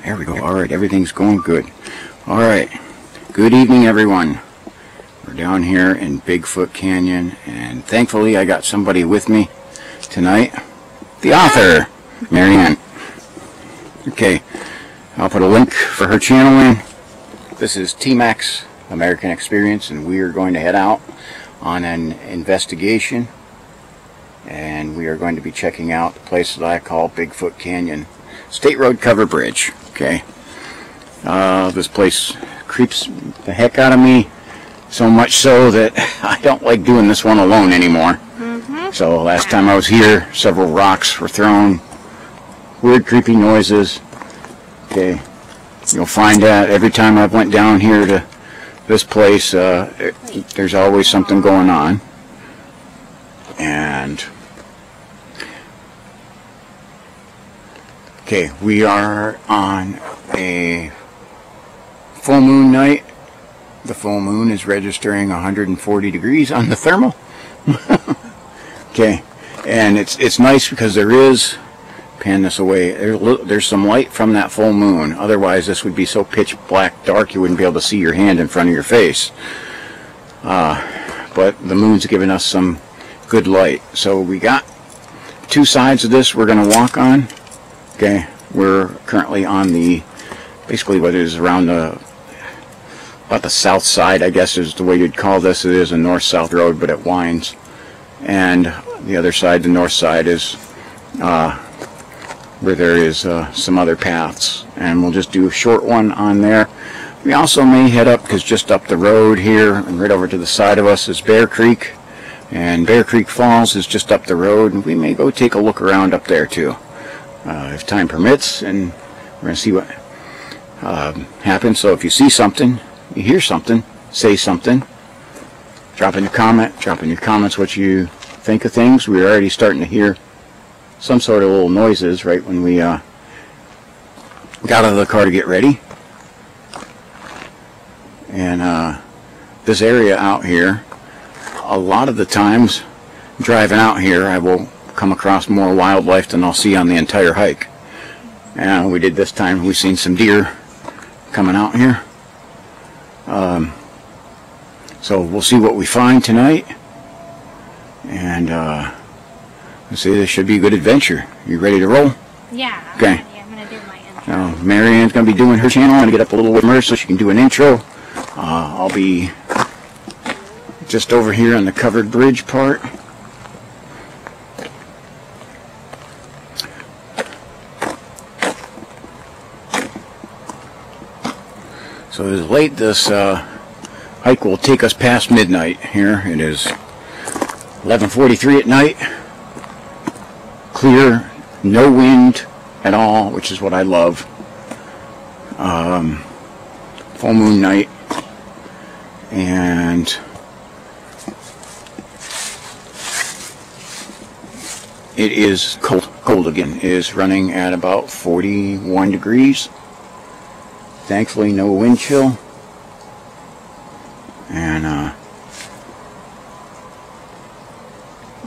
There we go. Alright, everything's going good. Alright, good evening everyone. We're down here in Bigfoot Canyon, and thankfully I got somebody with me tonight. The author, Marianne. Okay, I'll put a link for her channel in. This is T-Max American Experience, and we are going to head out on an investigation. And we are going to be checking out the place that I call Bigfoot Canyon State Road Cover Bridge. Okay, this place creeps the heck out of me, so much so that I don't like doing this one alone anymore. So last time I was here, several rocks were thrown, weird creepy noises. Okay, you'll find that every time I've went down here to this place, there's always something going on. And okay, we are on a full moon night. The full moon is registering 140 degrees on the thermal. Okay, and it's nice because there is, pan this away, there's some light from that full moon. Otherwise this would be so pitch black dark you wouldn't be able to see your hand in front of your face. But the moon's giving us some good light. So we got two sides of this we're going to walk on. Okay, we're currently on the, basically what is around the, about the south side, I guess is the way you'd call this. It is a north-south road, but it winds. And the other side, the north side, is where there is some other paths. And we'll just do a short one on there. We also may head up, because just up the road here and right over to the side of us is Bear Creek. And Bear Creek Falls is just up the road, and we may go take a look around up there too, if time permits, and we're going to see what happens. So if you see something, you hear something, say something, drop in your comments what you think of things. We're already starting to hear some sort of little noises right when we got out of the car to get ready. And this area out here, a lot of the times driving out here, I will come across more wildlife than I'll see on the entire hike. And we did this time. We've seen some deer coming out here. So we'll see what we find tonight. And let's see, this should be a good adventure. You ready to roll? Yeah. Okay. I'm going to do my intro. Marianne's going to be doing her channel. I'm going to get up a little bit more so she can do an intro. I'll be just over here on the covered bridge part. So it is late. This hike will take us past midnight here. It is 11:43 at night. Clear, no wind at all, which is what I love. Full moon night. And it is cold again. It is running at about 41 degrees. Thankfully no wind chill. And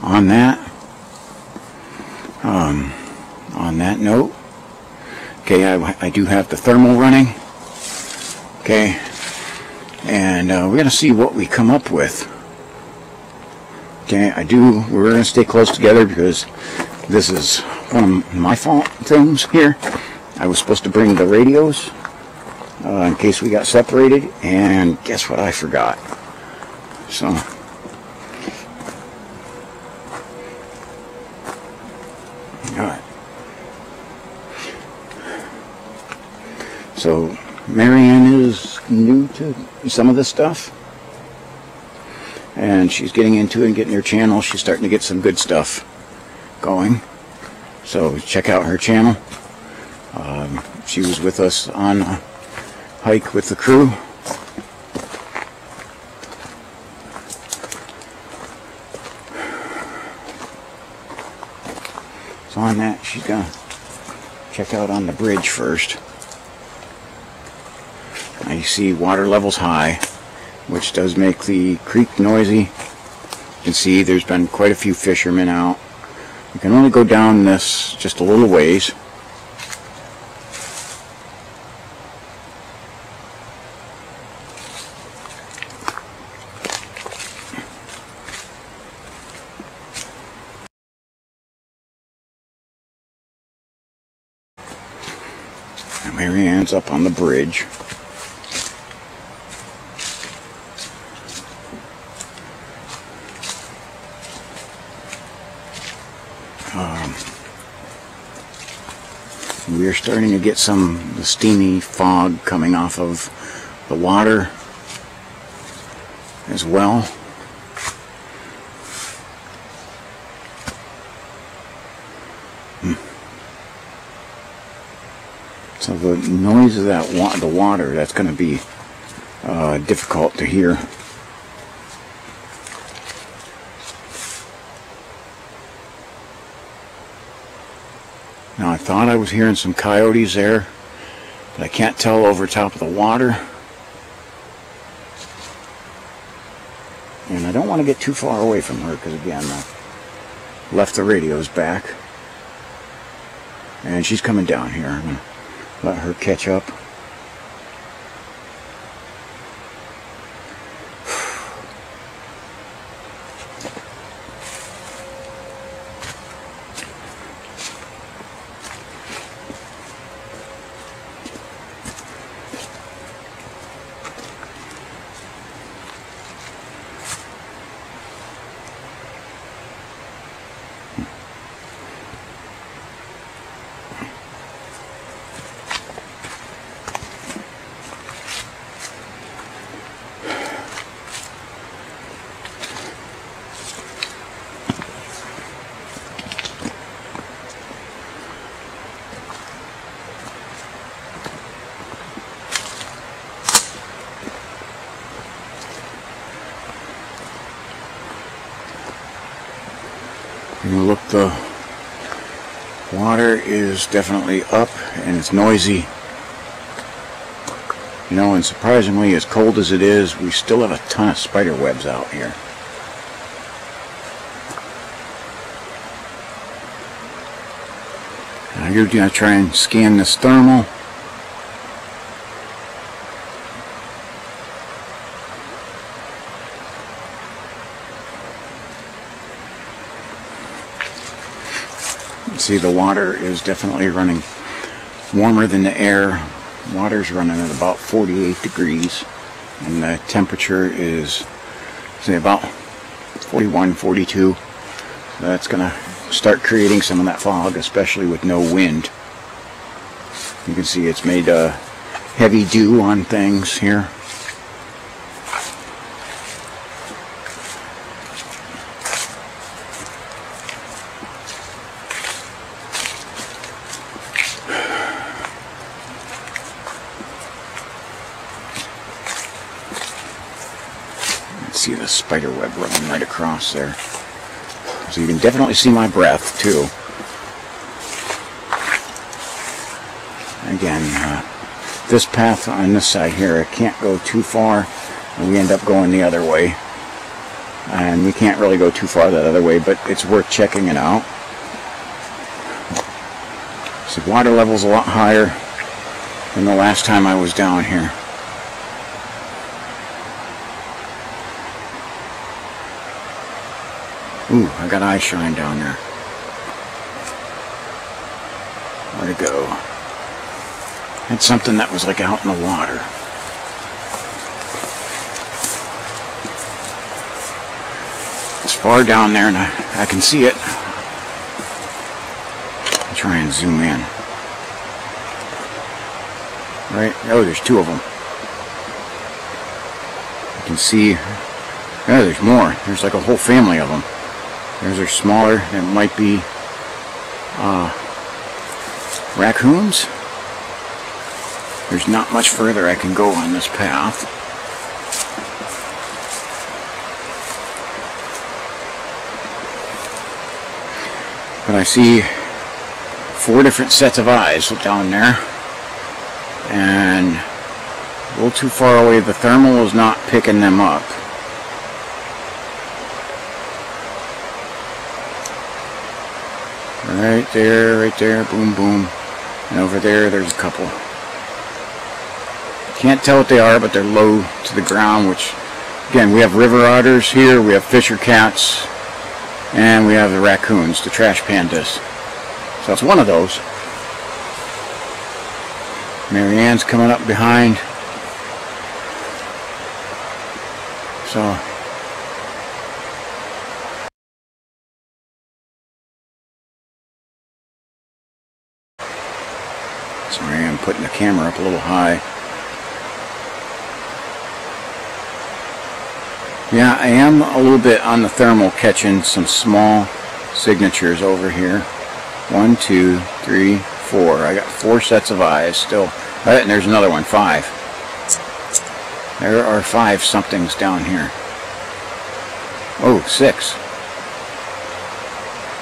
on that note, okay, I do have the thermal running. Okay, and we're going to see what we come up with. Okay, we're going to stay close together because this is one of my fault things here. I was supposed to bring the radios in case we got separated, and guess what I forgot. So alright. So Marianne is new to some of this stuff, and she's getting into it and getting her channel. She's starting to get some good stuff going, so check out her channel. She was with us on a hike with the crew. So on that, she's gonna check out on the bridge first. Now you see water levels high, which does make the creek noisy. You can see there's been quite a few fishermen out. You can only go down this just a little ways. And Mary Ann's up on the bridge. We are starting to get some the steamy fog coming off of the water as well. So the noise of that the water, that's going to be difficult to hear. Now I thought I was hearing some coyotes there, but I can't tell over top of the water. And I don't want to get too far away from her because, again, I left the radios back. And she's coming down here. I'm going to let her catch up. You look, the water is definitely up and it's noisy. You know, and surprisingly, as cold as it is, we still have a ton of spider webs out here. Now you're going to try and scan this thermal. See, the water is definitely running warmer than the air. Water's running at about 48 degrees, and the temperature is, say, about 41, 42. So that's going to start creating some of that fog, especially with no wind. You can see it's made heavy dew on things here. See the spider web running right across there. So you can definitely see my breath too. Again, this path on this side here, I can't go too far, and we end up going the other way. And we can't really go too far that other way, but it's worth checking it out. So the water level's a lot higher than the last time I was down here. Ooh, I got eye shine down there. Where'd it go? Had something that was like out in the water. It's far down there and I can see it. I'll try and zoom in. Right? Oh, there's two of them. You can see, yeah, there's more. There's like a whole family of them. Those are smaller. It might be raccoons. There's not much further I can go on this path. But I see 4 different sets of eyes down there. And a little too far away. The thermal is not picking them up. Right there, boom, boom. And over there, there's a couple. Can't tell what they are, but they're low to the ground, which, again, we have river otters here, we have fisher cats, and we have the raccoons, the trash pandas. So it's one of those. Marianne's coming up behind. So Marianne putting the camera up a little high. Yeah, I am a little bit on the thermal, catching some small signatures over here. 1, 2, 3, 4. I got 4 sets of eyes still. And there's another one, 5. There are 5 somethings down here. Oh, 6.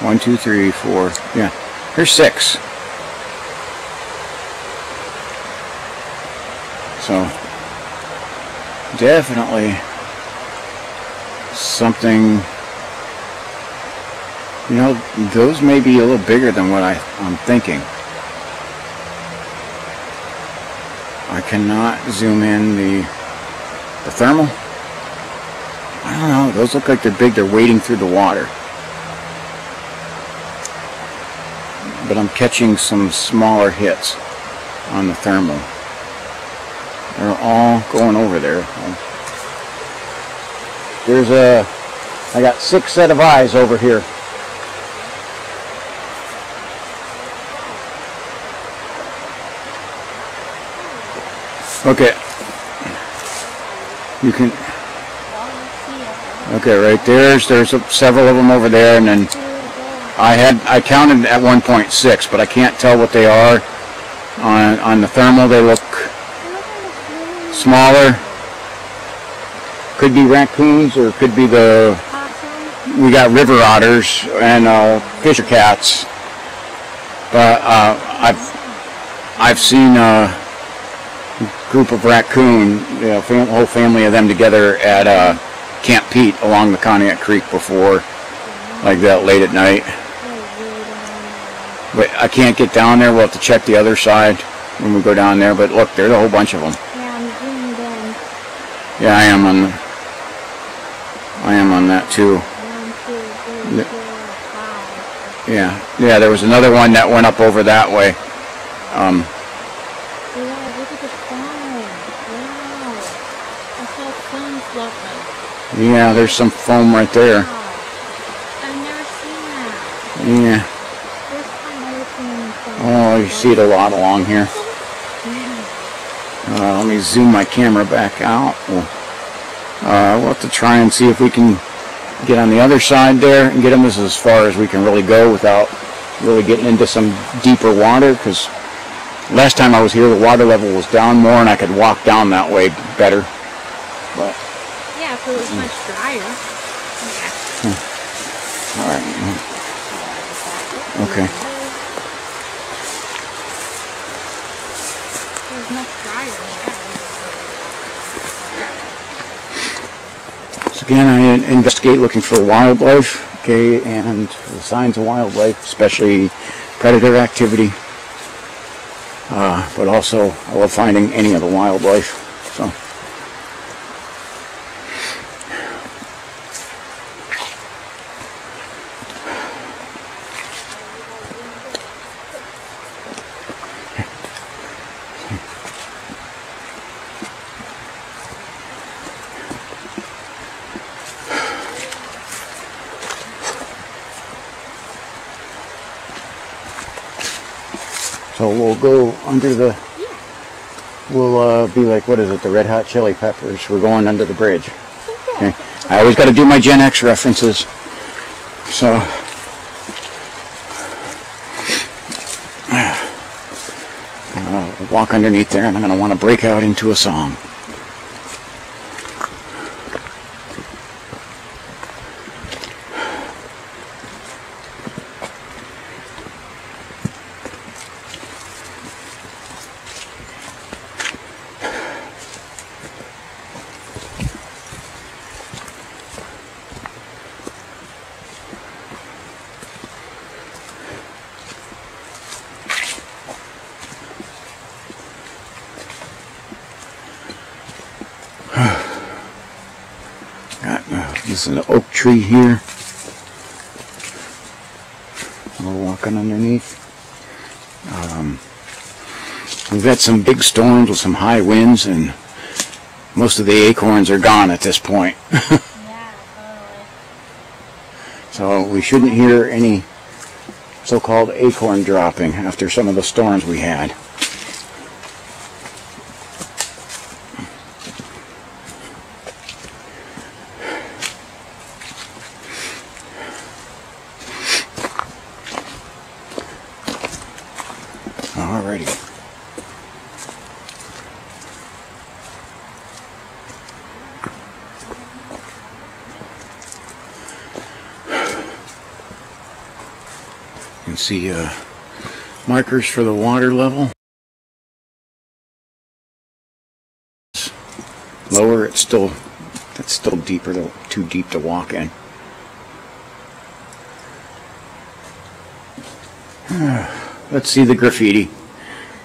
1, 2, 3, 4. Yeah, there's 6. So, definitely something, you know, those may be a little bigger than what I'm thinking. I cannot zoom in the thermal. I don't know, those look like they're big, they're wading through the water. But I'm catching some smaller hits on the thermal. They're all going over there. I got 6 set of eyes over here. Okay. You can. Okay, right there's several of them over there, and then I counted at 1.6, but I can't tell what they are. On the thermal, they look smaller. Could be raccoons, or could be we got river otters and fisher cats. But I've seen a group of raccoon, you know, whole family of them together at Camp Pete along the Conneaut Creek before, like that late at night. But I can't get down there. We'll have to check the other side when we go down there. But look, there's a whole bunch of them. Yeah, I'm zoomed in. Yeah, I am on that too. 1, 2, 3, 4, 5. Yeah, there was another one that went up over that way. Yeah, look at the foam. Wow. I saw foam floating. Yeah, there's some foam right there. Wow. I've never seen that. Yeah. First time I've seen foam. Oh, you see it a lot along here. Let me zoom my camera back out. We'll have to try and see if we can get on the other side there and get them as far as we can really go without really getting into some deeper water, because last time I was here the water level was down more and I could walk down that way better. But yeah, if it was much drier. Alright. Okay. It was much drier. So again, I investigate looking for wildlife, okay, and the signs of wildlife, especially predator activity. But also, I love finding any of the wildlife. So. So we'll go under the, we'll be like, what is it, the Red Hot Chili Peppers. We're going under the bridge. Okay. I always got to do my Gen X references. So, I'll walk underneath there and I'm going to want to break out into a song. This is an oak tree here. We're walking underneath. We've had some big storms with some high winds, and most of the acorns are gone at this point. Yeah, totally. So we shouldn't hear any so-called acorn dropping after some of the storms we had. Alrighty. You can see markers for the water level. Lower, it's still deeper, too deep to walk in. Let's see the graffiti.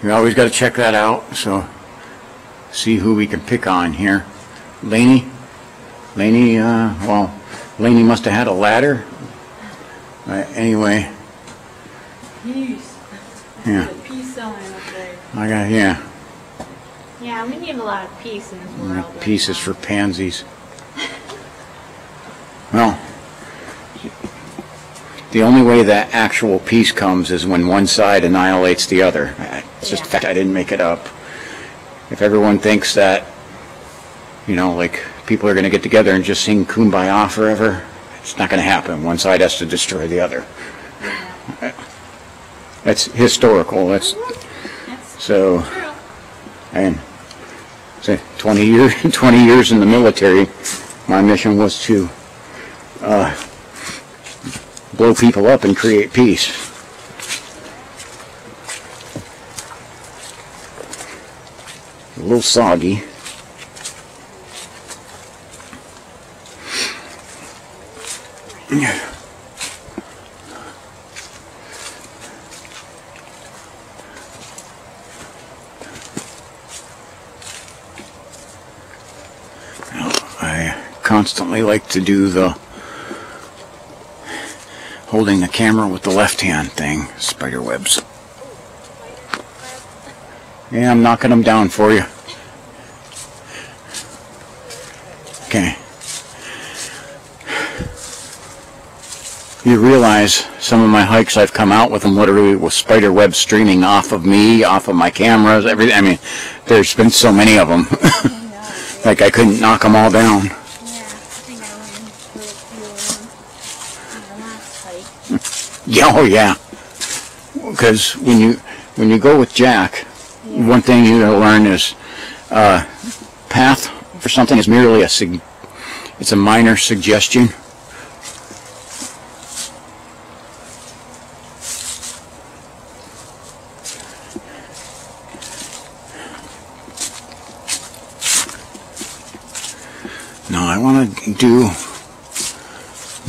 We always got to check that out. So, see who we can pick on here. Laney, well, Laney must have had a ladder. Anyway. Peace. Yeah. Peace sign up there. I got, yeah. Yeah, we need a lot of peace in this world. Peace is for pansies. Well, the only way that actual peace comes is when one side annihilates the other. It's just a fact. I didn't make it up. If everyone thinks that, you know, like people are going to get together and just sing Kumbaya forever, it's not going to happen. One side has to destroy the other. Yeah. That's historical. That's so. True. And say 20 years in the military, my mission was to blow people up and create peace. A little soggy. I constantly like to do the holding the camera with the left hand thing, spider webs. Yeah, I'm knocking them down for you. Okay. You realize some of my hikes I've come out with them literally with spider webs streaming off of me, off of my cameras, everything. I mean, there's been so many of them. Like I couldn't knock them all down. Yeah, I think I went into a few of them on the last hike. Yeah, oh yeah. Because when you go with Jack, one thing you gotta learn is path for something is merely it's a minor suggestion. No, I want to do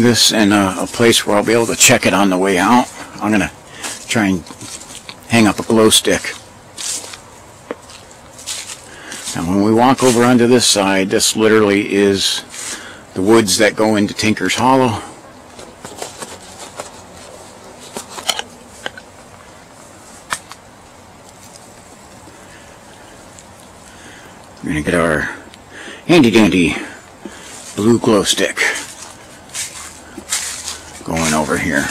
this in a place where I'll be able to check it on the way out. I'm going to try and hang up a glow stick. Now when we walk over onto this side, this literally is the woods that go into Tinker's Hollow. We're going to get our handy dandy blue glow stick going over here.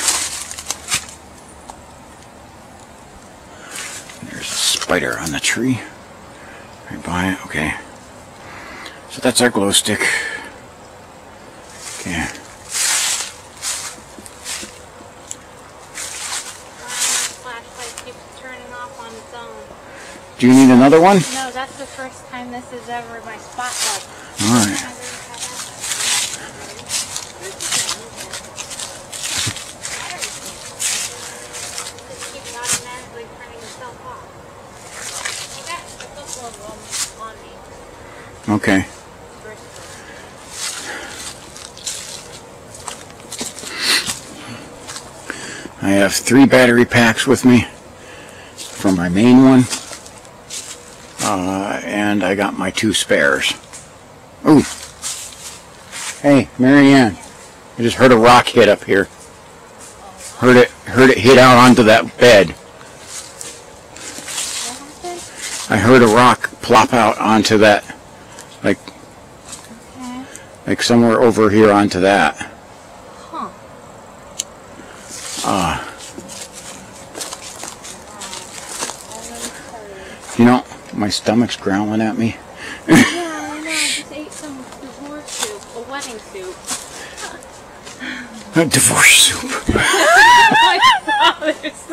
There's a spider on the tree right by it. Okay, so that's our glow stick. Okay. Flashlight keeps turning off on its own. Do you need another one? No, that's the first time this is ever my spotlight. Alright. Okay. I have 3 battery packs with me for my main one, and I got my 2 spares. Ooh! Hey, Marianne, I just heard a rock hit up here. Heard it hit out onto that bed. I heard a rock plop out onto that, like, Okay. like somewhere over here onto that. Huh. You know, my stomach's growling at me. Yeah, I know. I just ate some divorce soup, a wedding soup. Divorce soup. My father's.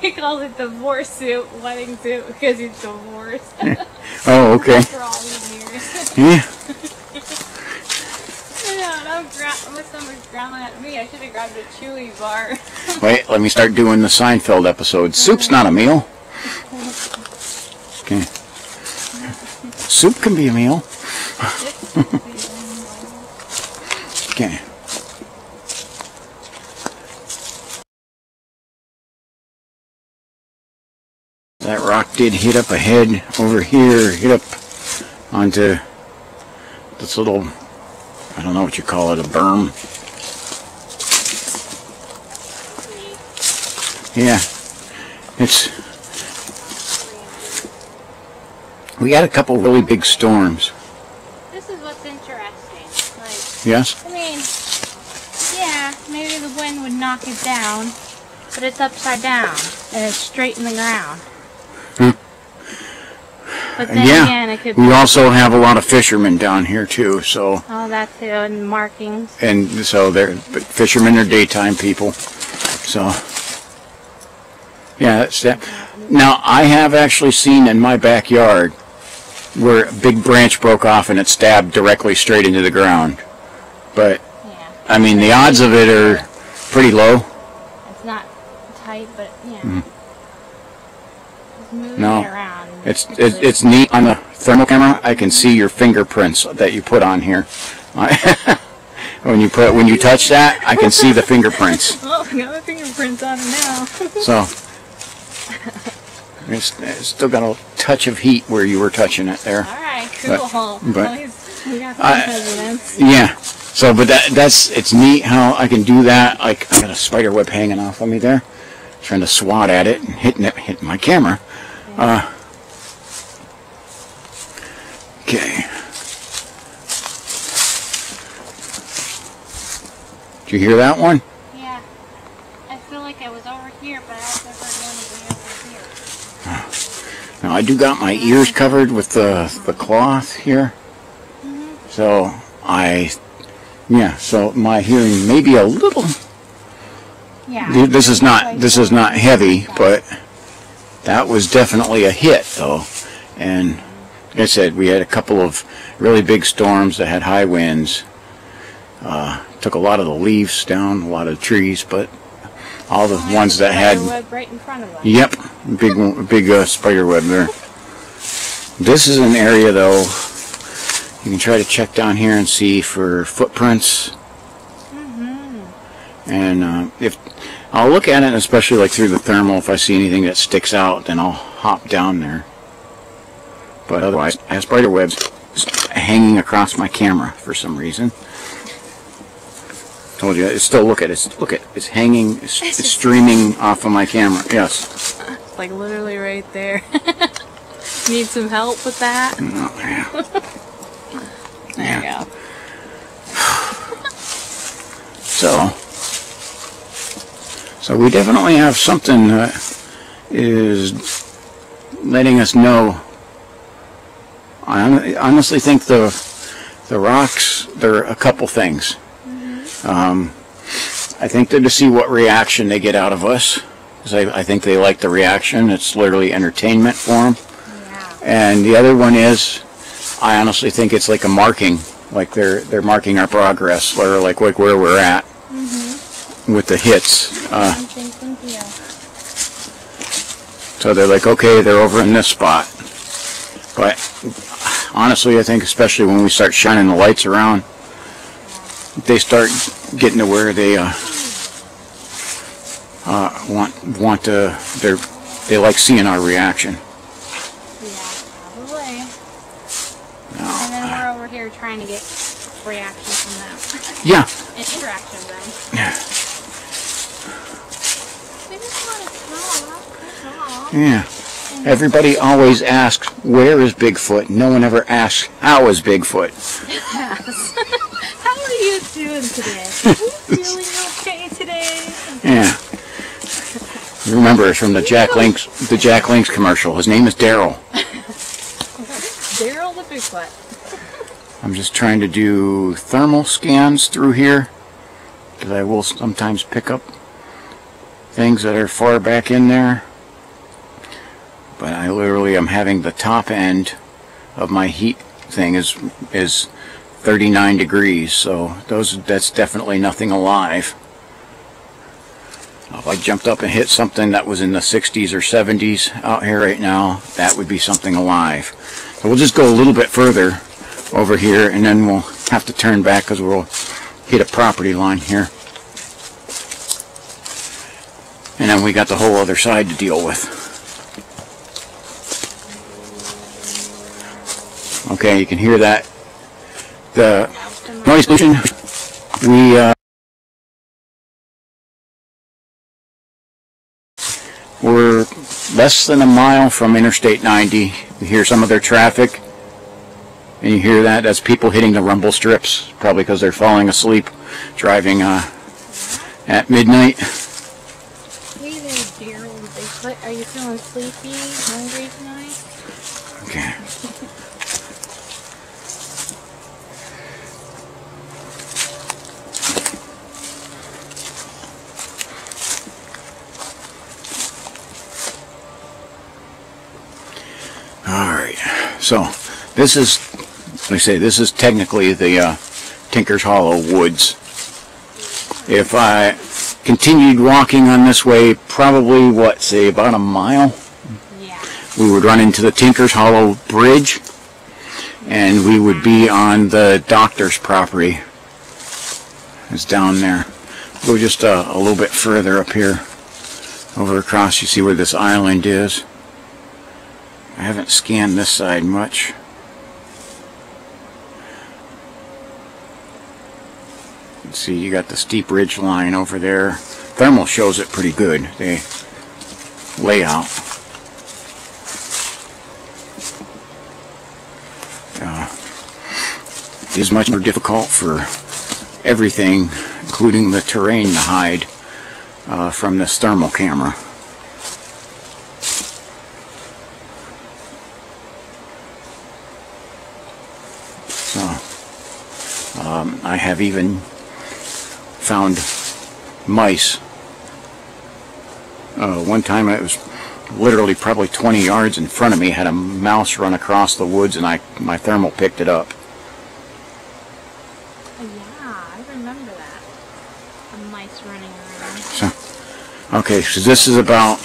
He calls it divorce soup, wedding soup, because he's divorced. Oh, okay. For all these years. Yeah. Yeah, my stomach's growling at me. I should have grabbed a Chewy bar. Wait, let me start doing the Seinfeld episode. Soup's not a meal. Okay. Soup can be a meal. Okay. That rock did hit up ahead over here, hit up onto this little, I don't know what you call it, a berm. Yeah, we had a couple really big storms. This is what's interesting. Like, Yes? I mean, yeah, maybe the wind would knock it down, but it's upside down and it's straight in the ground. But then Yeah, again, it could we be. also have a lot of fishermen down here too, so, Oh, that too, and markings. and so but fishermen are daytime people, so, yeah, that's that. Now, I have actually seen in my backyard where a big branch broke off and it stabbed directly straight into the ground, but, Yeah. I mean, the odds of it are pretty low. It's not tight, but yeah. Just moving No. it around. It's neat. On the thermal camera, I can see your fingerprints that you put on here. when you touch that, I can see the fingerprints. Oh, I got my fingerprints on it now. So it's still got a touch of heat where you were touching it there. Alright, cool. But- At least we got some presidents. Yeah. So, but it's neat how I can do that. Like, I got a spider web hanging off of me there, trying to swat at it and hitting my camera. Okay. Did you hear that one? Yeah. I feel like I was over here, but I also heard one way over here. Now I do got my ears covered with the cloth here, so so my hearing may be a little. Yeah. This is not heavy, but that was definitely a hit though, and like I said, we had a couple of really big storms that had high winds. Took a lot of the leaves down, a lot of trees, but all the ones that had. Spider web right in front of us. Yep, big spider web there. This is an area though, you can try to check down here and see for footprints. And if I'll look at it, especially like through the thermal, if I see anything that sticks out, then I'll hop down there. But otherwise, I have spider webs hanging across my camera for some reason. Told you, it's still it's hanging, it's streaming off of my camera. Yes. It's like literally right there. Need some help with that? Oh, yeah. There you go. So we definitely have something that is letting us know. I honestly think the rocks, they're a couple things. I think they're to see what reaction they get out of us, because I think they like the reaction. It's literally entertainment for them. Yeah. And the other one is, I honestly think it's like a marking, like they're marking our progress, or like where we're at with the hits. I'm thinking here. So they're like, okay, they're over in this spot. But honestly, I think especially when we start shining the lights around, they start getting to where they they like seeing our reaction. Yeah, probably. No, And then we're over here trying to get reaction from them. yeah. Interaction then. Yeah. They just want to small. Yeah. Everybody always asks, where is Bigfoot? No one ever asks, how is Bigfoot? Yes. How are you doing today? Are you feeling okay today? Yeah. Remember, it's from the Jack Link's commercial. His name is Daryl. Daryl the Bigfoot. I'm just trying to do thermal scans through here, because I will sometimes pick up things that are far back in there. But I literally am having the top end of my heat thing is 39 degrees, so that's definitely nothing alive. If I jumped up and hit something that was in the 60s or 70s out here right now, that would be something alive. So we'll just go a little bit further over here, and then we'll have to turn back because we'll hit a property line here. And then we got the whole other side to deal with. Okay, you can hear that. The noise pollution, we're less than a mile from Interstate 90. You hear some of their traffic, and you hear that. That's people hitting the rumble strips, probably because they're falling asleep driving at midnight. Hey there, Daryl the Bigfoot. Are you feeling sleepy, hungry tonight? Okay. Alright, so this is, like I say, this is technically the Tinker's Hollow woods. If I continued walking on this way, probably, what, say about a mile? Yeah. We would run into the Tinker's Hollow Bridge, and we would be on the doctor's property. It's down there. Go just a little bit further up here. Over across, you see where this island is. I haven't scanned this side much. Let's see, you got the steep ridge line over there. Thermal shows it pretty good, the layout. It is much more difficult for everything, including the terrain, to hide from this thermal camera. I have even found mice. One time it was literally probably 20 yards in front of me, had a mouse run across the woods, and my thermal picked it up. Yeah, I remember that. The mice running around. So, okay, so this is about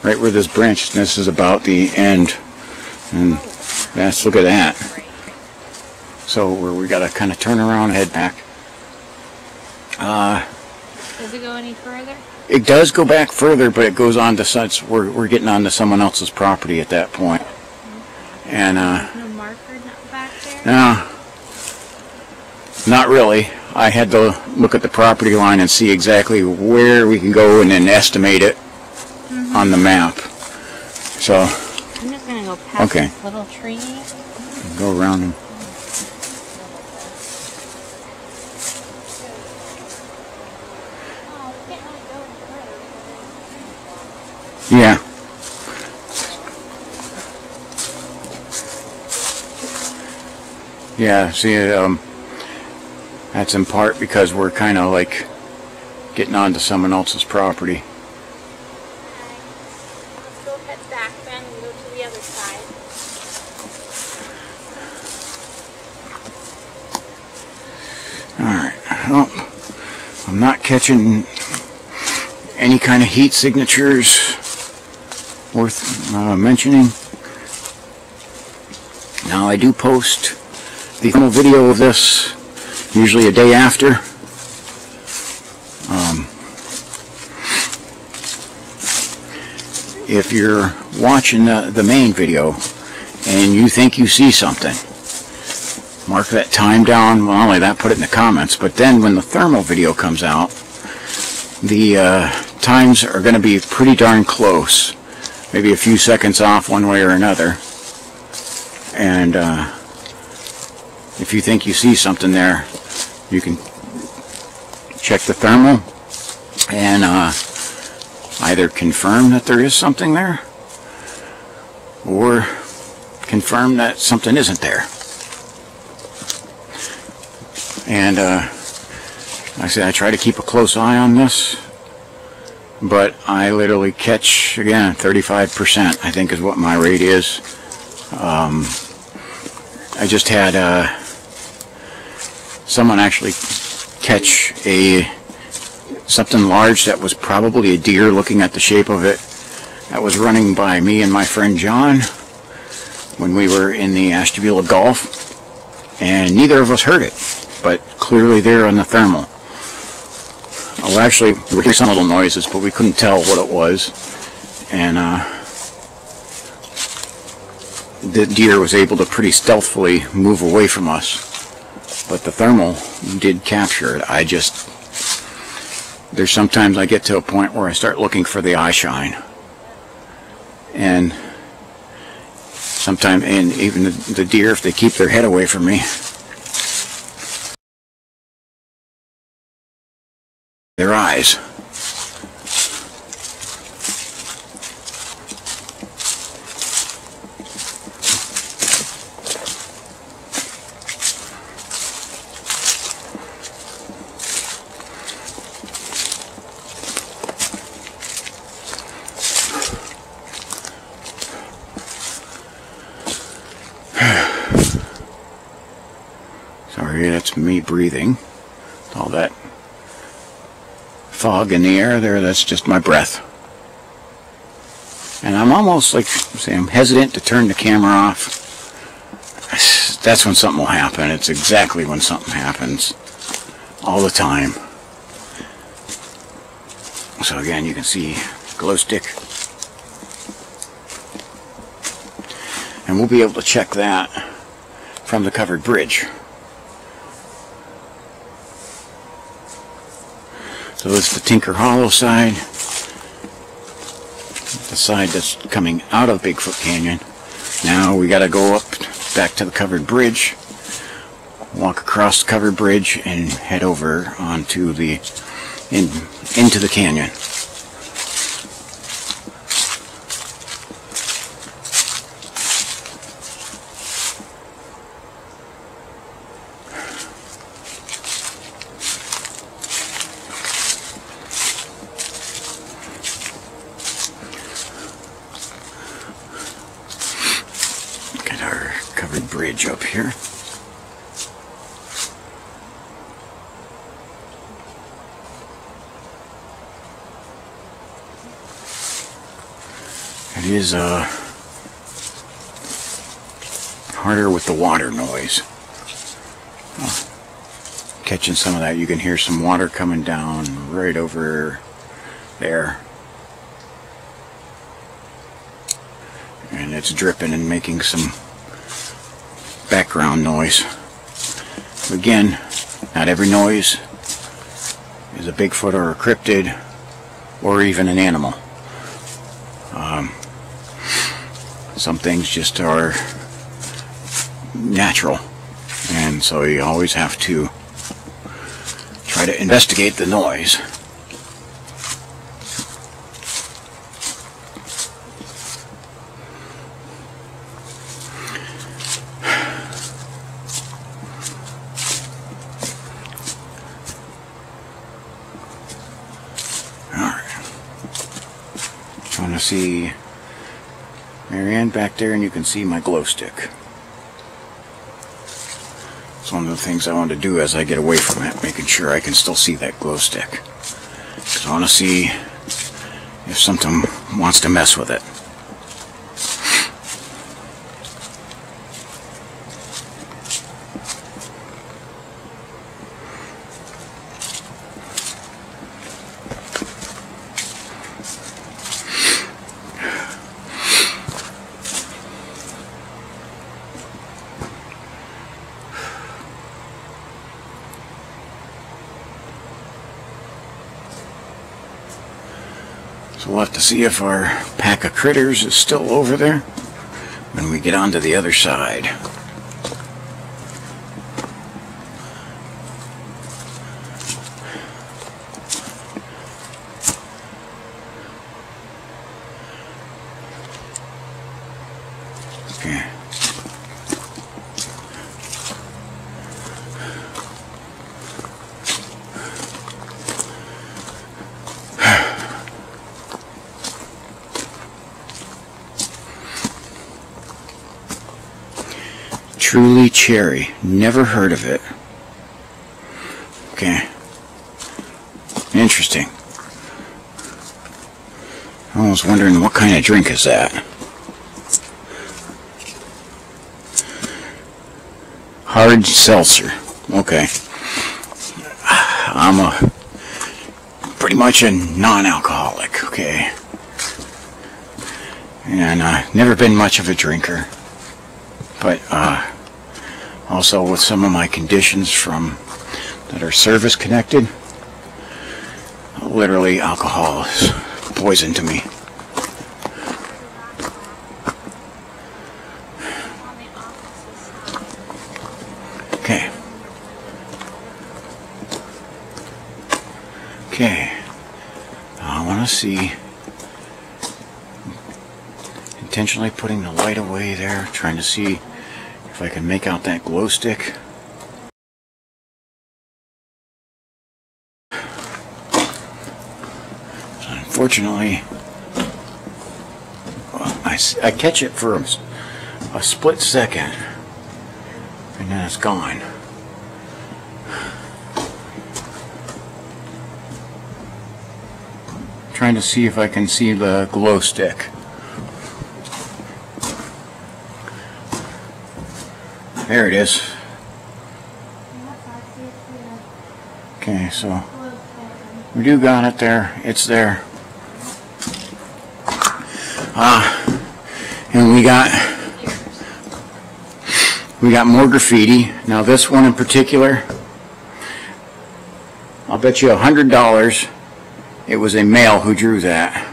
right where this branch, this is about the end. And let's look at that. So where we got to kind of turn around and head back. Does it go any further? It does go back further, but it goes on to such, we're getting onto someone else's property at that point. Okay. And no marker back there? No, not really. I had to look at the property line and see exactly where we can go and then estimate it on the map. So I'm just gonna go past this little tree. Go around them. Yeah. Yeah, see, that's in part because we're kind of like getting onto someone else's property. Let's go head back then and go to the other side. Alright, well, I'm not catching any kind of heat signatures worth mentioning. Now I do post the final video of this usually a day after. If you're watching the main video and you think you see something, mark that time down. Well, not only that, put it in the comments, but then when the thermal video comes out, the times are going to be pretty darn close. maybe a few seconds off one way or another. And if you think you see something there, you can check the thermal and either confirm that there is something there or confirm that something isn't there. And like I said, I try to keep a close eye on this, but I literally catch, again, 35%, I think is what my rate is. I just had someone actually catch something large that was probably a deer, looking at the shape of it, that was running by me and my friend John when we were in the Ashtabula Gulf, and neither of us heard it, but clearly there on the thermal. Well, actually, we were hearing some little noises, but we couldn't tell what it was, and the deer was able to pretty stealthily move away from us, but the thermal did capture it. There's sometimes I get to a point where I start looking for the eye shine, and sometimes, and even the deer, if they keep their head away from me, their eyes. Sorry, that's me breathing. All that fog in the air there, that's just my breath. And I'm almost like, say, I'm hesitant to turn the camera off. That's when something will happen. It's exactly when something happens. All the time. So again, you can see glow stick. And we'll be able to check that from the covered bridge. So this is the Tinker Hollow side, the side that's coming out of Bigfoot Canyon. Now we got to go up back to the covered bridge, walk across the covered bridge, and head over onto the into the canyon. Covered bridge up here. It is harder with the water noise. Oh, catching some of that. You can hear some water coming down right over there. And it's dripping and making some background noise. Again, not every noise is a Bigfoot or a cryptid or even an animal. Some things just are natural, and so you always have to try to investigate the noise. I want to see Marianne back there, and you can see my glow stick. It's one of the things I want to do as I get away from it, making sure I can still see that glow stick. Because I want to see if something wants to mess with it. So we'll have to see if our pack of critters is still over there when we get onto the other side. Okay. Truly cherry. Never heard of it. Okay. Interesting. I was wondering what kind of drink is that? Hard seltzer. Okay. I'm pretty much a non-alcoholic, okay? And never been much of a drinker. But also with some of my conditions that are service connected, literally alcohol is poison to me. Okay. Okay. I want to see, intentionally putting the light away there, trying to see if I can make out that glow stick. Unfortunately, I catch it for a split second, and then it's gone. Trying to see if I can see the glow stick. There it is. Okay, so we do got it there. It's there. And we got more graffiti. Now this one in particular, I'll bet you $100 it was a male who drew that.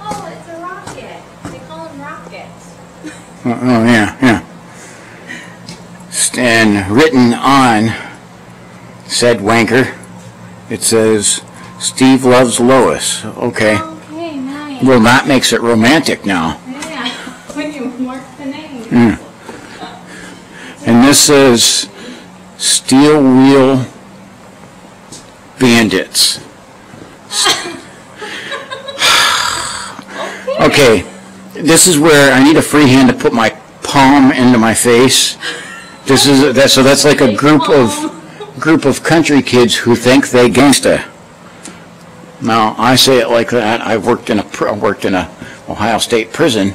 Oh, it's a rocket. They call them rockets. Oh yeah, yeah. And written on said wanker, it says, "Steve loves Lois." Okay. Okay, nice. Well, that makes it romantic now. Yeah, when you mark the name. Mm. And this says, "Steel Wheel Bandits." Okay, this is where I need a free hand to put my palm into my face. So that's like a group of country kids who think they gangsta. Now I say it like that. I worked in a Ohio State prison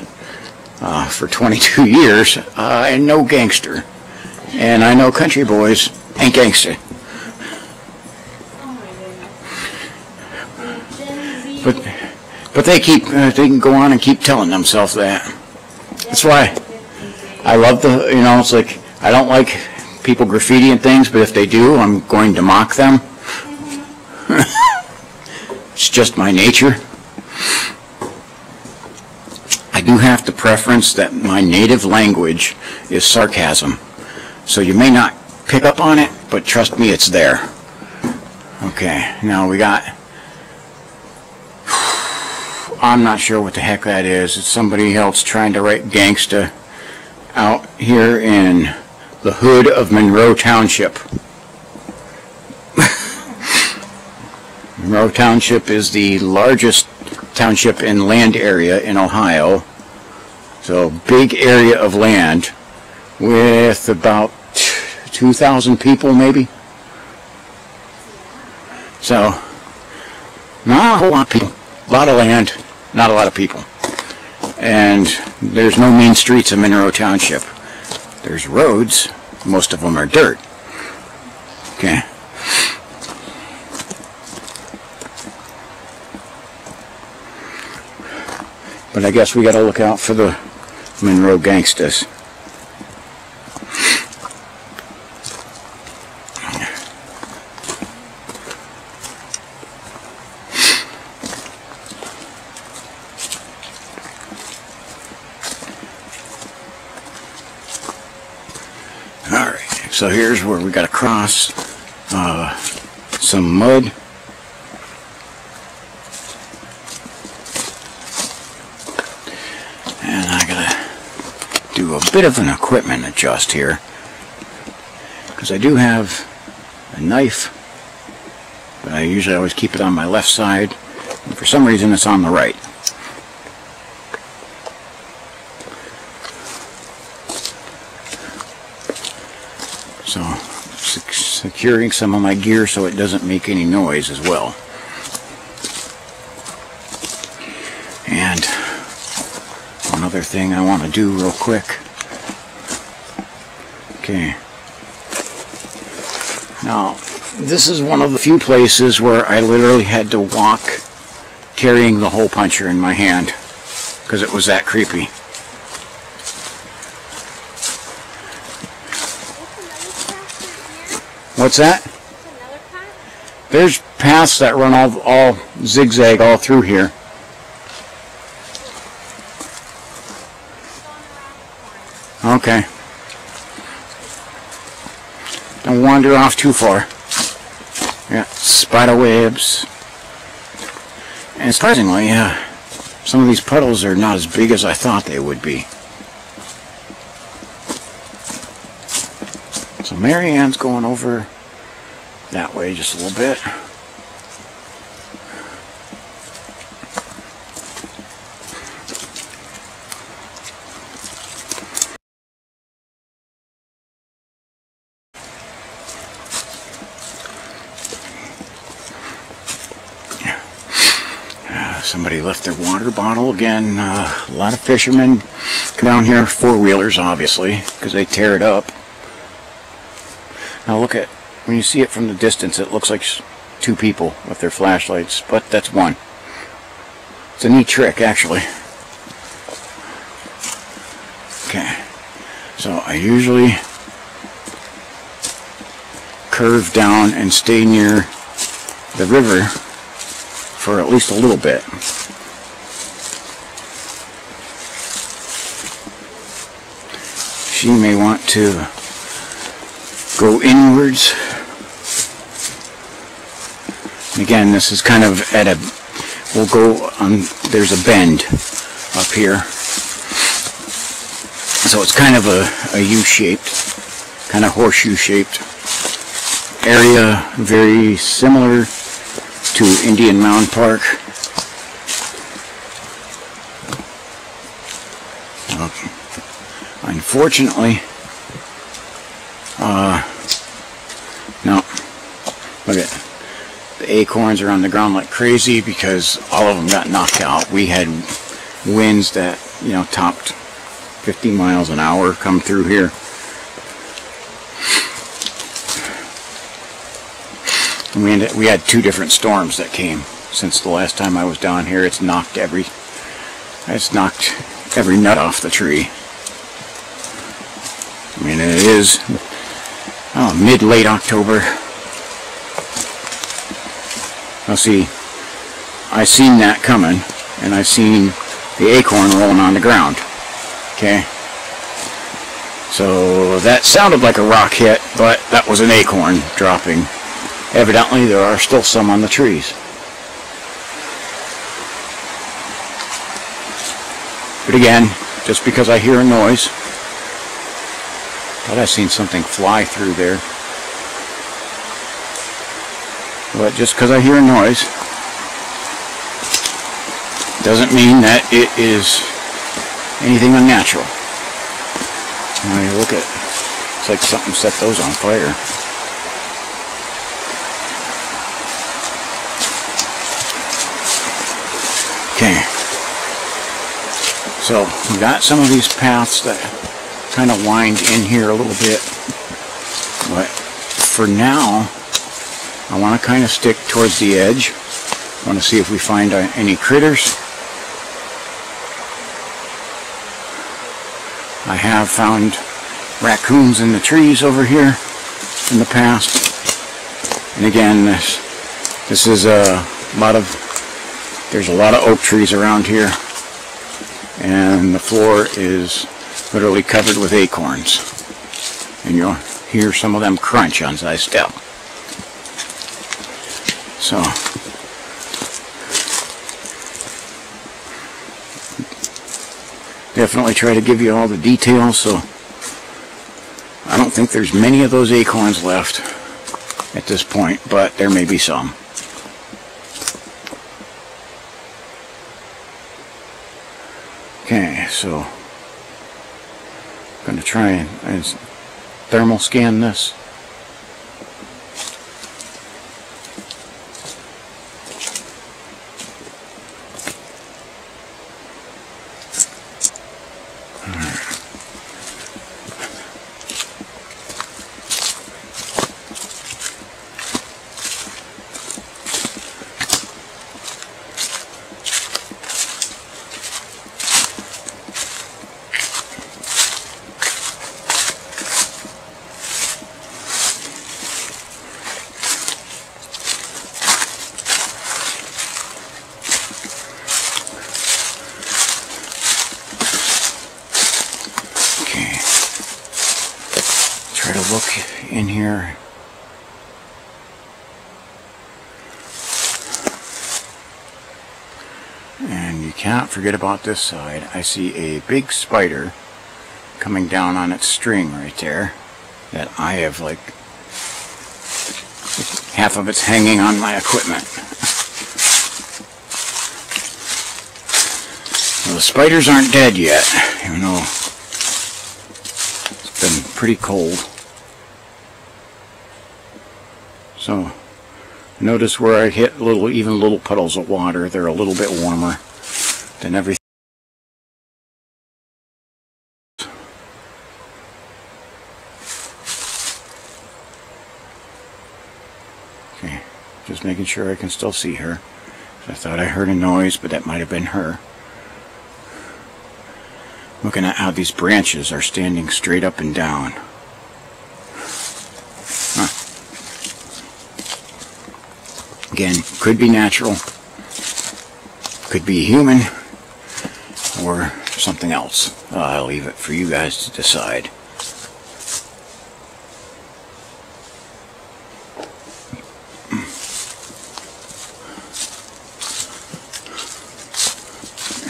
for 22 years, and no gangster. And I know country boys ain't gangster. But they can go on and keep telling themselves that. That's why I love it's like, I don't like people graffitiing things, but if they do, I'm going to mock them. It's just my nature. I do have to preference that my native language is sarcasm. So you may not pick up on it, but trust me, it's there. Okay, now we got, I'm not sure what the heck that is. It's somebody else trying to write gangsta out here in the hood of Monroe Township. Monroe Township is the largest township in land area in Ohio. So big area of land with about 2,000 people maybe. So not a whole lot of people. A lot of land, not a lot of people. And there's no mean streets in Monroe Township. There's roads, most of them are dirt. Okay. But I guess we gotta look out for the Monroe gangstas. So here's where we got to cross some mud. And I gotta do a bit of an equipment adjust here, because I do have a knife, but I usually always keep it on my left side, and for some reason it's on the right. So securing some of my gear so it doesn't make any noise as well. And one other thing I want to do real quick. Okay. Now, this is one of the few places where I literally had to walk carrying the hole puncher in my hand, because it was that creepy. What's that? There's paths that run all zigzag all through here. Okay. Don't wander off too far. Yeah, spider webs. And surprisingly, some of these puddles are not as big as I thought they would be. So Mary Ann's going over that way just a little bit. Somebody left their water bottle again. A lot of fishermen come down here, four-wheelers obviously, because they tear it up. Now look at, when you see it from the distance, it looks like two people with their flashlights, but that's one. It's a neat trick, actually. Okay, so I usually curve down and stay near the river for at least a little bit. She may want to go inwards. And again, this is kind of at a, we'll go on, there's a bend up here. So it's kind of a U-shaped, kind of horseshoe-shaped area, very similar to Indian Mound Park. Unfortunately, no, look at the acorns are on the ground like crazy because all of them got knocked out. We had winds that, you know, topped 50 miles an hour come through here. And we had two different storms that came since the last time I was down here. It's knocked every nut off the tree. I mean, it is mid-late October. Now see, I seen that coming, and I seen the acorn rolling on the ground. Okay, so that sounded like a rock hit, but that was an acorn dropping. Evidently, there are still some on the trees. But again, just because I hear a noise, thought I seen something fly through there. But just because I hear a noise doesn't mean that it is anything unnatural. Now you look at, it's like something set those on fire. Okay, so we got some of these paths that kind of wind in here a little bit, but for now I want to kind of stick towards the edge. I want to see if we find any critters. I have found raccoons in the trees over here in the past, and again this is a lot of, there's a lot of oak trees around here, and the floor is literally covered with acorns. And hear some of them crunch as I step. So definitely try to give you all the details. So I don't think there's many of those acorns left at this point, but there may be some. Okay, so I'm going to try and thermal scan this. Try to look in here. And you cannot forget about this side. I see a big spider coming down on its string right there that I have, like, half of it's hanging on my equipment. Well, the spiders aren't dead yet, even though it's been pretty cold. So notice where I hit even little puddles of water, they're a little bit warmer than everything. Okay, just making sure I can still see her. I thought I heard a noise, but that might have been her. Looking at how these branches are standing straight up and down. Again, could be natural, could be human, or something else. I'll leave it for you guys to decide.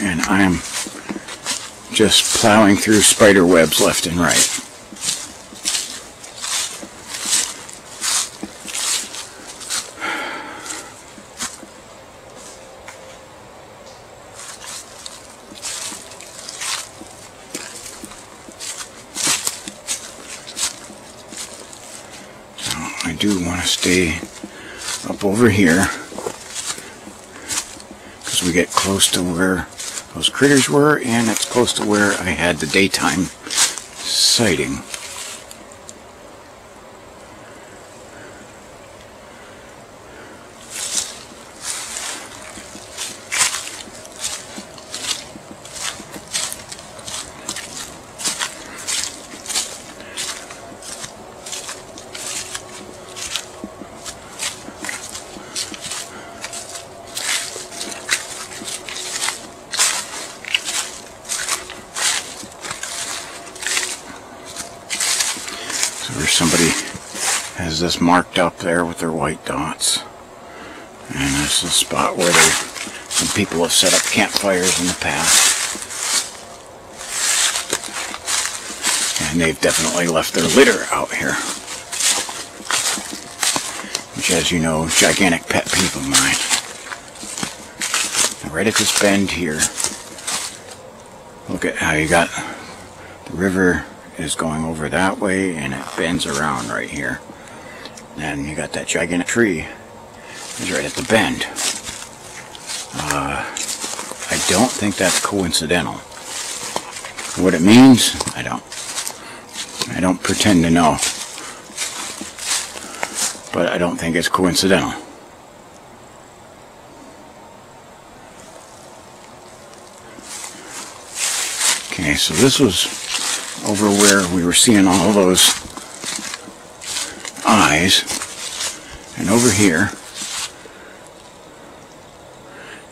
And I'm just plowing through spider webs left and right. I do want to stay up over here because we get close to where those critters were, and it's close to where I had the daytime sighting. Somebody has this marked up there with their white dots, and this is a spot where some people have set up campfires in the past, and they've definitely left their litter out here, which, as you know, is a gigantic pet peeve of mine. Now, right at this bend here, look at how you got the river is going over that way, and it bends around right here. And you got that gigantic tree is right at the bend. I don't think that's coincidental. What it means, I don't pretend to know. But I don't think it's coincidental. Okay, so this was over where we were seeing all those eyes, and over here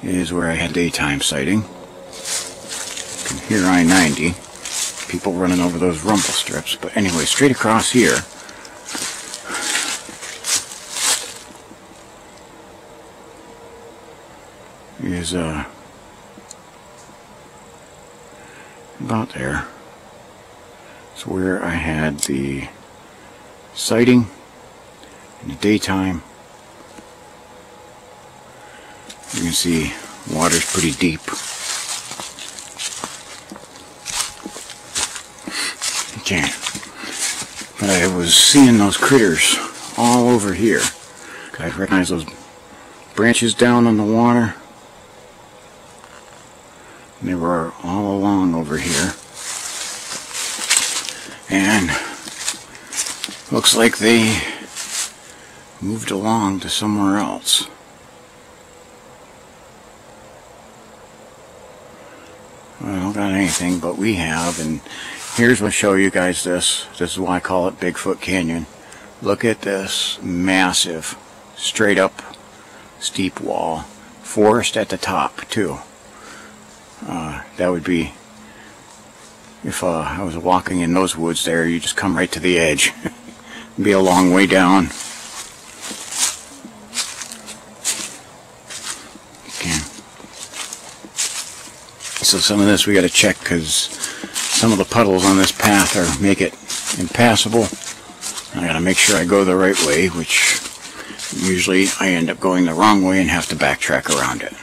is where I had daytime sighting. You can hear I-90, people running over those rumble strips. But anyway, straight across here is about there. It's where I had the sighting in the daytime. You can see water's pretty deep. Okay, but I was seeing those critters all over here. I recognize those branches down on the water. And they were all along over here. And looks like they moved along to somewhere else. Well, I don't got anything, but we have, and here's what I'll show you guys this. This is why I call it Bigfoot Canyon. Look at this massive, straight up, steep wall. Forest at the top, too. That would be, if I was walking in those woods there, you just come right to the edge. It'd be a long way down. Okay. So some of this we got to check because some of the puddles on this path make it impassable. I got to make sure I go the right way, which usually I end up going the wrong way and have to backtrack around it.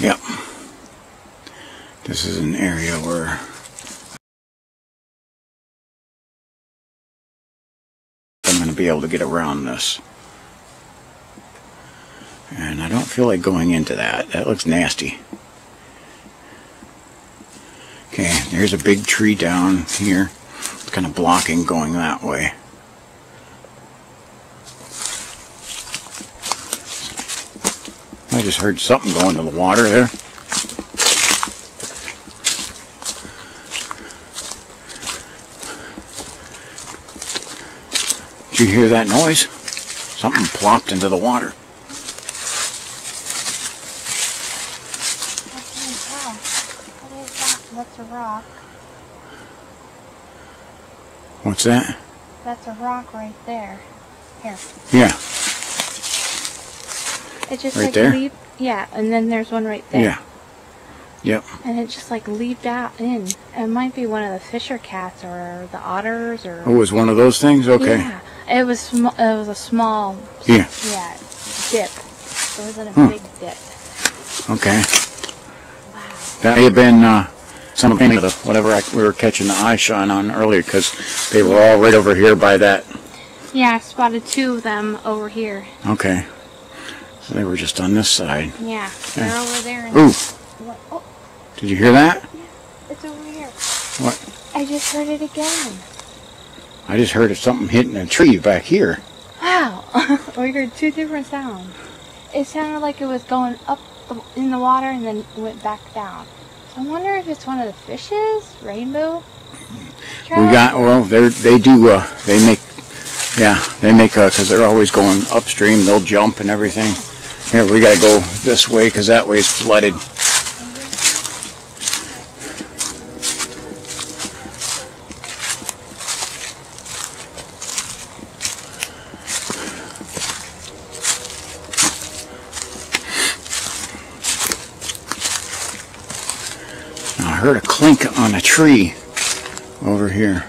Yep. This is an area where I'm going to be able to get around this. And I don't feel like going into that. That looks nasty. Okay, there's a big tree down here. It's kind of blocking going that way. I just heard something go into the water there. Did you hear that noise? Something plopped into the water. What is that? That's a rock. What's that? That's a rock right there. Here. Yeah. It just right like there? leaped, yeah, and then there's one right there. Yeah. Yep. And it just like leaped out in. It might be one of the fisher cats or the otters or. Oh, it was one of those things? Okay. Yeah. It was it was a small. Yeah. Yeah. Dip. It wasn't a big dip. Okay. Wow. That may have been some of the whatever we were catching the eye shine on earlier, because they were all right over here by that. Yeah, I spotted two of them over here. Okay. So they were just on this side. Yeah, they're over there. Ooh. Oh, Did you hear that? yeah, it's over here. What? I just heard it again. I just heard something hitting a tree back here. Wow. We heard two different sounds. It sounded like it was going up in the water and then went back down. So I wonder if it's one of the fishes, rainbow. We got, well, they make, because they're always going upstream, they'll jump and everything. Here, we gotta go this way, because that way is flooded. I heard a clink on a tree over here.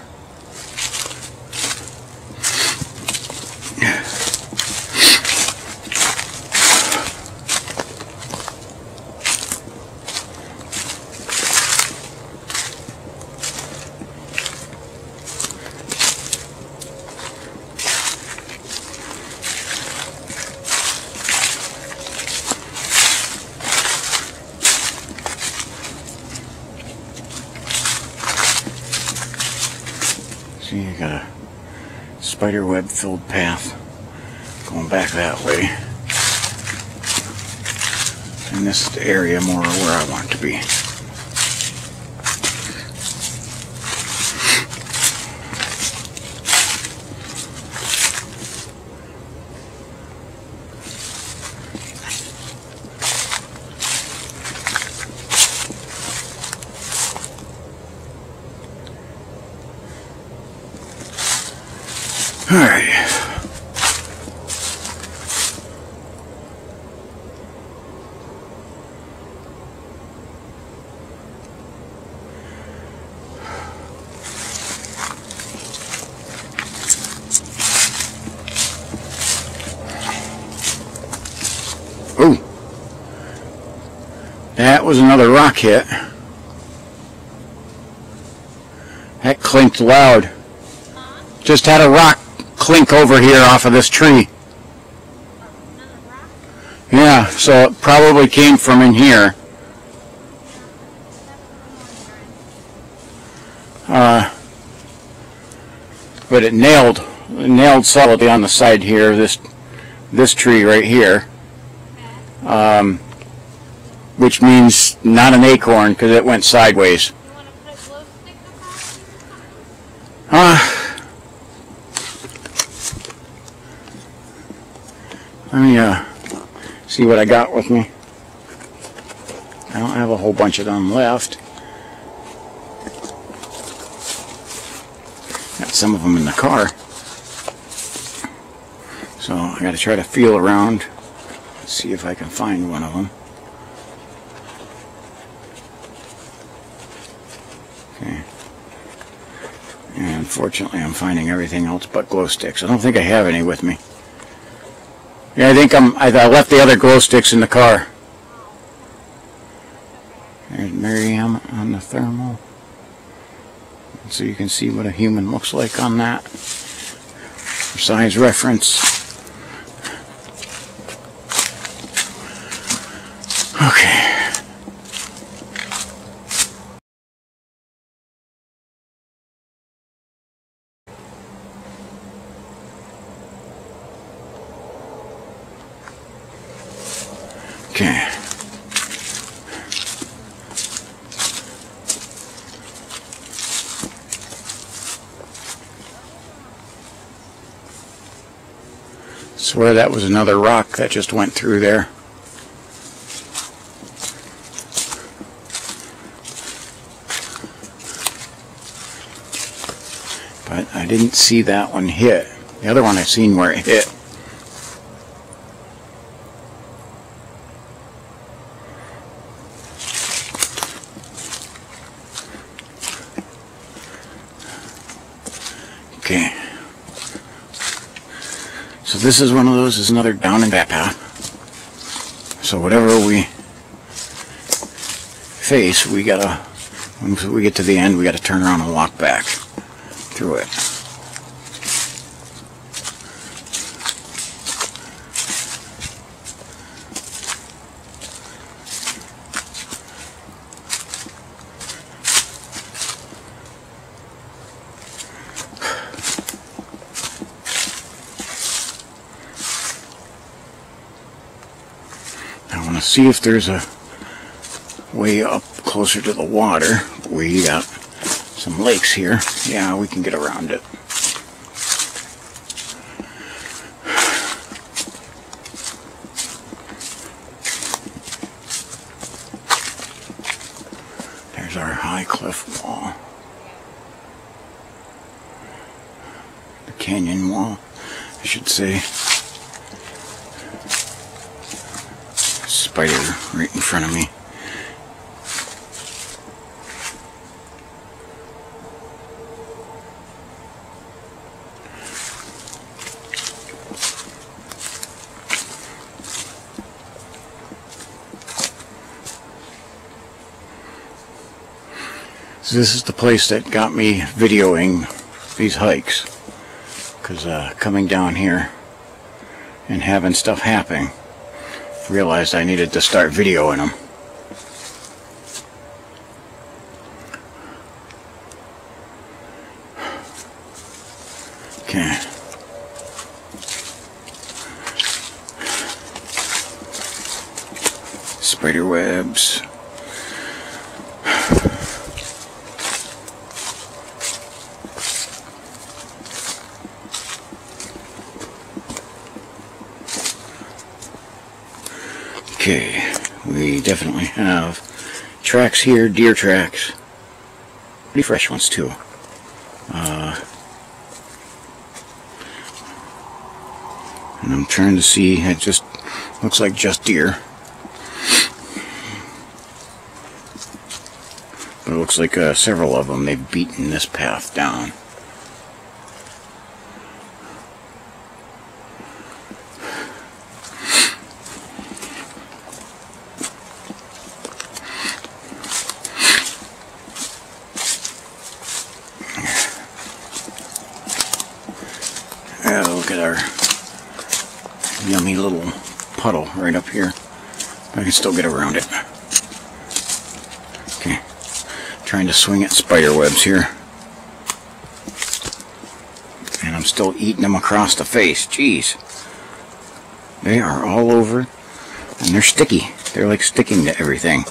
See, you got a spider web filled path going back that way. And this is the area more where I want to be. Alright. Ooh. That was another rock hit. That clinked loud. Just had a rock clink over here off of this tree. Yeah, so it probably came from in here. But it nailed solidly on the side here, this tree right here. Which means not an acorn because it went sideways. You want to put a glow stick across? Let me see what I got with me. I don't have a whole bunch of them left. Got some of them in the car. So I got to try to feel around, see if I can find one of them. Okay. And unfortunately I'm finding everything else but glow sticks. I don't think I have any with me. Yeah, I think I left the other glow sticks in the car. There's Miriam on the thermal. So you can see what a human looks like on that. For size reference. Okay. Okay. Swear that was another rock that just went through there. But I didn't see that one hit. The other one I seen where it hit. Okay. So this is one of those, is another down and back path. So whatever we face, we gotta, when we get to the end, we gotta turn around and walk back through it. I want to see if there's a way up closer to the water. We got some lakes here. Yeah, we can get around it. There's our high cliff wall. The canyon wall, I should say. Spider right in front of me. So this is the place that got me videoing these hikes, because coming down here and having stuff happen, realized I needed to start videoing them. Okay. Spider webs. Okay, we definitely have tracks here, deer tracks. Pretty fresh ones too. And I'm trying to see, it just looks like just deer. But it looks like several of them, they've beaten this path down. Look at our yummy little puddle right up here. I can still get around it. Okay, trying to swing at spider webs here. And I'm still eating them across the face. Jeez. They are all over. And they're sticky. They're like sticking to everything.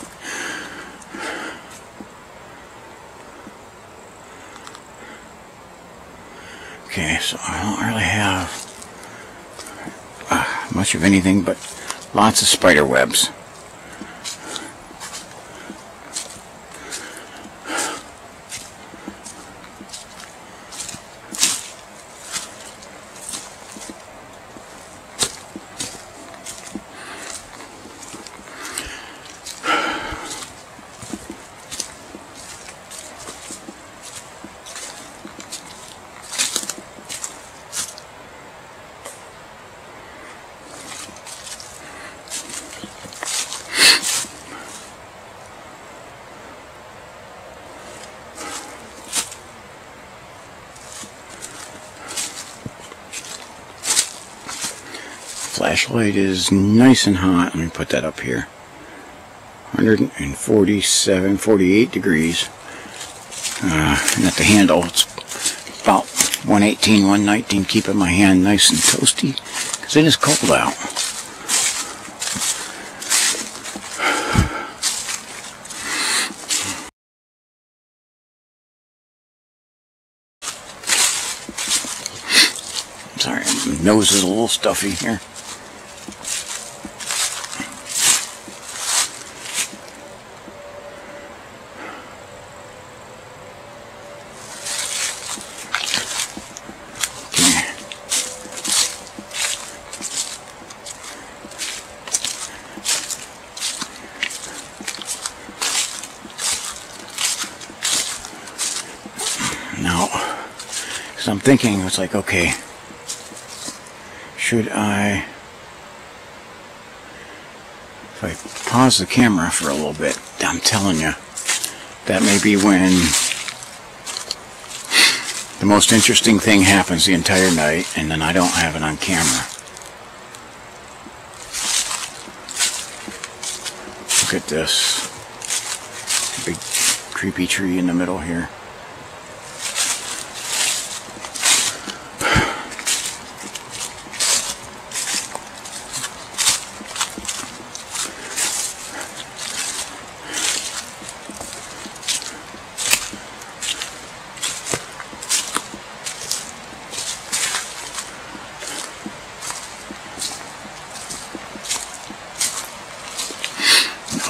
Okay, so I don't really have much of anything, but lots of spider webs. Flashlight is nice and hot. Let me put that up here. 147, 48 degrees. And at the handle, it's about 118, 119, keeping my hand nice and toasty because it is cold out. Sorry, my nose is a little stuffy here. Now, because I'm thinking, it's like, okay, should I, if I pause the camera for a little bit, I'm telling you, that may be when the most interesting thing happens the entire night, and then I don't have it on camera. Look at this big creepy tree in the middle here.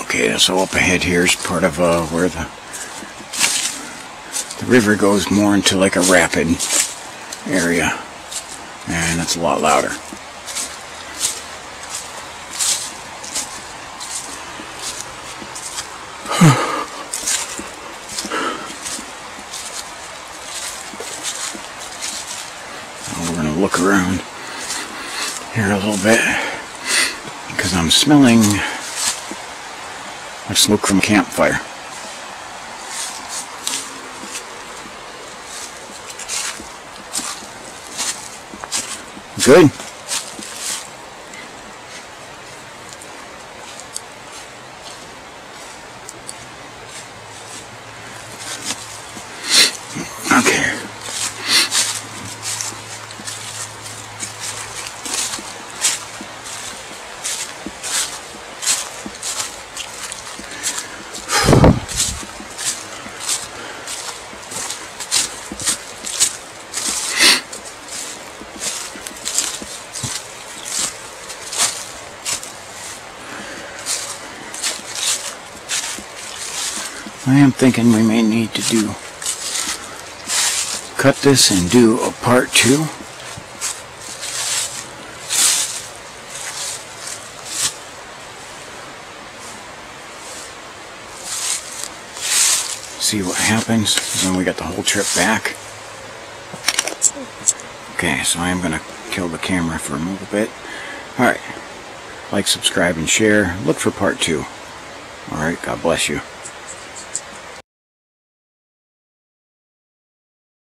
Okay, so up ahead here is part of where the river goes more into like a rapid area, and it's a lot louder. We're going to look around here a little bit because I'm smelling smoke from a campfire. Good. Okay. I am thinking we may need to cut this and do a part 2. see what happens. Then we got the whole trip back. Okay, so I am going to kill the camera for a little bit. Alright, like, subscribe, and share. Look for part 2. Alright, God bless you.